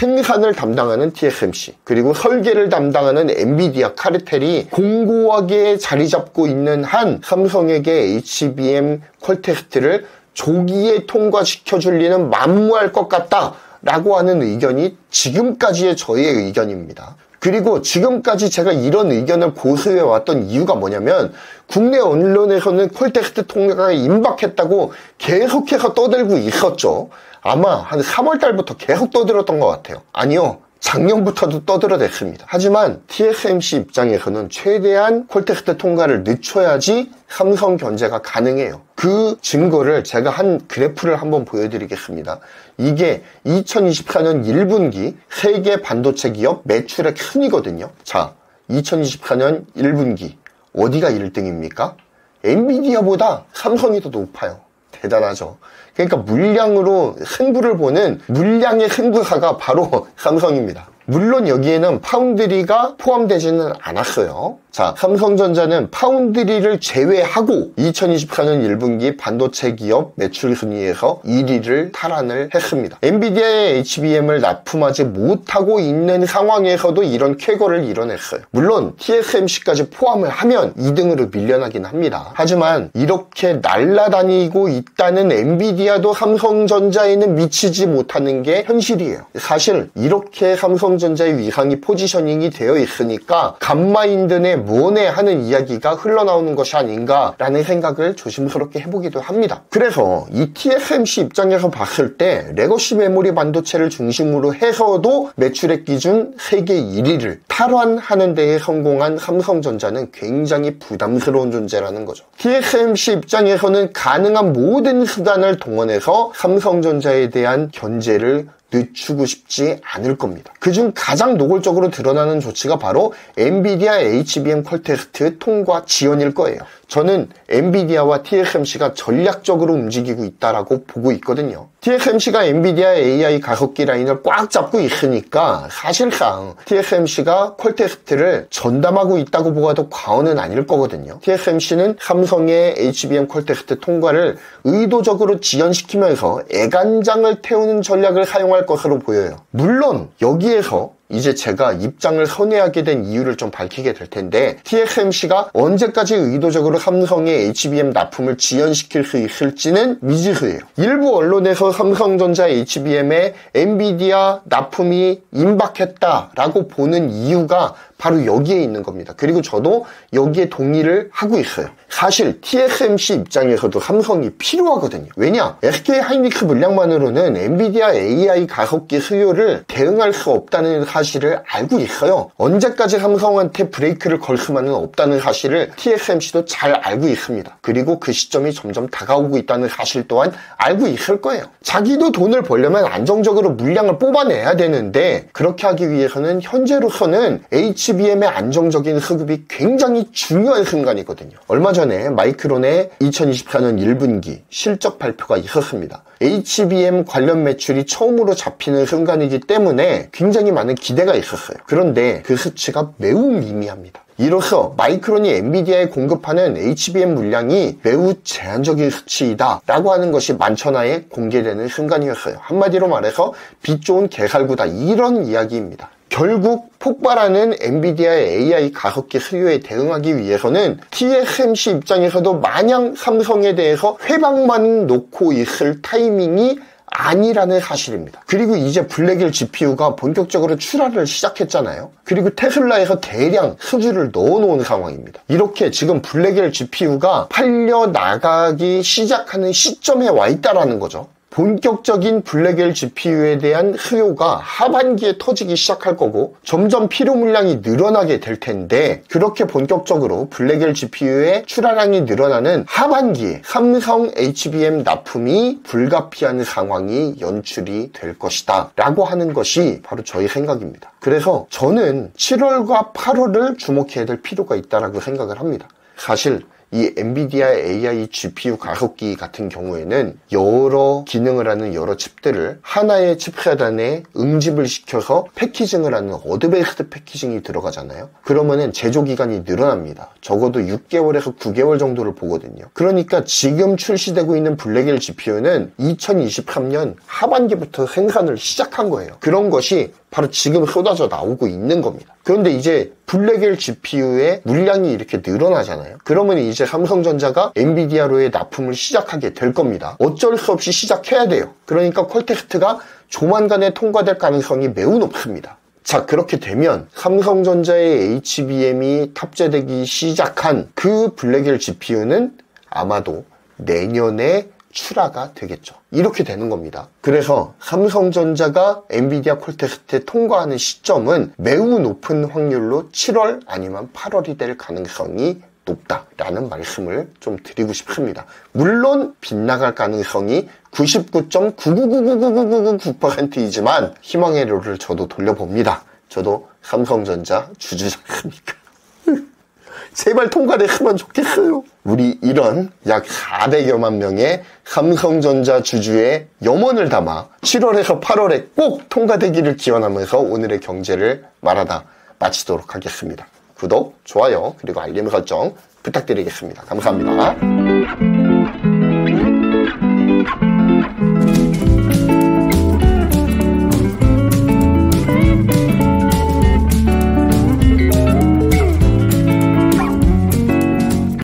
생산을 담당하는 TSMC 그리고 설계를 담당하는 엔비디아 카르텔이 공고하게 자리 잡고 있는 한 삼성에게 HBM 퀄테스트를 조기에 통과시켜줄 리는 만무할 것 같다 라고 하는 의견이 지금까지의 저의 의견입니다. 그리고 지금까지 제가 이런 의견을 고수해왔던 이유가 뭐냐면 국내 언론에서는 퀄테스트 통과가 임박했다고 계속해서 떠들고 있었죠. 아마 한 3월달부터 계속 떠들었던 것 같아요. 아니요. 작년부터도 떠들어댔습니다. 하지만 TSMC 입장에서는 최대한 퀄테스트 통과를 늦춰야지 삼성 견제가 가능해요. 그 증거를 제가 한 그래프를 한번 보여드리겠습니다. 이게 2024년 1분기 세계 반도체 기업 매출의 순위거든요. 자, 2024년 1분기 어디가 1등입니까? 엔비디아보다 삼성이 더 높아요. 대단하죠. 그러니까 물량으로 승부를 보는 물량의 승부사가 바로 삼성입니다. 물론 여기에는 파운드리가 포함되지는 않았어요. 자, 삼성전자는 파운드리를 제외하고 2024년 1분기 반도체 기업 매출 순위에서 1위를 탈환을 했습니다. 엔비디아의 HBM을 납품하지 못하고 있는 상황에서도 이런 쾌거를 이뤄냈어요. 물론 TSMC까지 포함을 하면 2등으로 밀려나긴 합니다. 하지만 이렇게 날아다니고 있다는 엔비디아도 삼성전자에는 미치지 못하는 게 현실이에요. 사실 이렇게 삼성전자의 위상이 포지셔닝이 되어 있으니까 감마인드네 뭐네 하는 이야기가 흘러나오는 것이 아닌가라는 생각을 조심스럽게 해보기도 합니다. 그래서 이 TSMC 입장에서 봤을 때 레거시 메모리 반도체를 중심으로 해서도 매출액 기준 세계 1위를 탈환하는 데에 성공한 삼성전자는 굉장히 부담스러운 존재라는 거죠. TSMC 입장에서는 가능한 모든 수단을 동원해서 삼성전자에 대한 견제를 늦추고 싶지 않을 겁니다. 그중 가장 노골적으로 드러나는 조치가 바로 엔비디아 HBM 퀄테스트 통과 지연일 거예요. 저는 엔비디아와 TSMC가 전략적으로 움직이고 있다라고 보고 있거든요. TSMC가 엔비디아 AI 가속기 라인을 꽉 잡고 있으니까 사실상 TSMC가 퀄테스트를 전담하고 있다고 보아도 과언은 아닐 거거든요. TSMC는 삼성의 HBM 퀄테스트 통과를 의도적으로 지연시키면서 애간장을 태우는 전략을 사용할 것으로 보여요. 물론 여기에서 이제 제가 입장을 선회하게 된 이유를 좀 밝히게 될 텐데 TSMC가 언제까지 의도적으로 삼성의 HBM 납품을 지연시킬 수 있을지는 미지수예요. 일부 언론에서 삼성전자 HBM에 엔비디아 납품이 임박했다라고 보는 이유가 바로 여기에 있는 겁니다. 그리고 저도 여기에 동의를 하고 있어요. 사실 TSMC 입장에서도 삼성이 필요하거든요. 왜냐? SK하이닉스 물량만으로는 엔비디아 AI 가속기 수요를 대응할 수 없다는 사실을 알고 있어요. 언제까지 삼성한테 브레이크를 걸 수만은 없다는 사실을 TSMC도 잘 알고 있습니다. 그리고 그 시점이 점점 다가오고 있다는 사실 또한 알고 있을 거예요. 자기도 돈을 벌려면 안정적으로 물량을 뽑아내야 되는데 그렇게 하기 위해서는 현재로서는 HBM의 안정적인 수급이 굉장히 중요한 순간이거든요. 얼마 전에 마이크론의 2024년 1분기 실적 발표가 있었습니다. HBM 관련 매출이 처음으로 잡히는 순간이기 때문에 굉장히 많은 기대가 있었어요. 그런데 그 수치가 매우 미미합니다. 이로써 마이크론이 엔비디아에 공급하는 HBM 물량이 매우 제한적인 수치이다 라고 하는 것이 만천하에 공개되는 순간이었어요. 한마디로 말해서 빛 좋은 개살구다 이런 이야기입니다. 결국 폭발하는 엔비디아의 AI 가속기 수요에 대응하기 위해서는 TSMC 입장에서도 마냥 삼성에 대해서 회방만 놓고 있을 타이밍이 아니라는 사실입니다. 그리고 이제 블랙엘 GPU가 본격적으로 출하를 시작했잖아요. 그리고 테슬라에서 대량 수주를 넣어놓은 상황입니다. 이렇게 지금 블랙엘 GPU가 팔려나가기 시작하는 시점에 와 있다는 거죠. 본격적인 블랙엘 GPU에 대한 수요가 하반기에 터지기 시작할 거고 점점 필요 물량이 늘어나게 될 텐데 그렇게 본격적으로 블랙엘 GPU의 출하량이 늘어나는 하반기에 삼성 HBM 납품이 불가피한 상황이 연출이 될 것이다 라고 하는 것이 바로 저의 생각입니다. 그래서 저는 7월과 8월을 주목해야 될 필요가 있다고 생각을 합니다. 사실 이 엔비디아 AI GPU 가속기 같은 경우에는 여러 기능을 하는 여러 칩들을 하나의 칩셋 안에 응집을 시켜서 패키징을 하는 어드밴스드 패키징이 들어가잖아요. 그러면은 제조 기간이 늘어납니다. 적어도 6개월에서 9개월 정도를 보거든요. 그러니까 지금 출시되고 있는 블랙엘 GPU는 2023년 하반기부터 생산을 시작한 거예요. 그런 것이 바로 지금 쏟아져 나오고 있는 겁니다. 그런데 이제 블랙엘 GPU의 물량이 이렇게 늘어나잖아요. 그러면 이제 삼성전자가 엔비디아로의 납품을 시작하게 될 겁니다. 어쩔 수 없이 시작해야 돼요. 그러니까 퀄텍스트가 조만간에 통과될 가능성이 매우 높습니다. 자, 그렇게 되면 삼성전자의 HBM이 탑재되기 시작한 그 블랙엘 GPU는 아마도 내년에 출하가 되겠죠. 이렇게 되는 겁니다. 그래서 삼성전자가 엔비디아 퀄텍스트에 통과하는 시점은 매우 높은 확률로 7월 아니면 8월이 될 가능성이 높다라는 말씀을 좀 드리고 싶습니다. 물론 빗나갈 가능성이 99.9999999%이지만 희망의 롤을 저도 돌려봅니다. 저도 삼성전자 주주지 않습니까? 제발 통과됐으면 좋겠어요. 우리 이런 약 400여만 명의 삼성전자 주주의 염원을 담아 7월에서 8월에 꼭 통과되기를 기원하면서 오늘의 경제를 말하다 마치도록 하겠습니다. 구독, 좋아요, 그리고 알림 설정 부탁드리겠습니다. 감사합니다.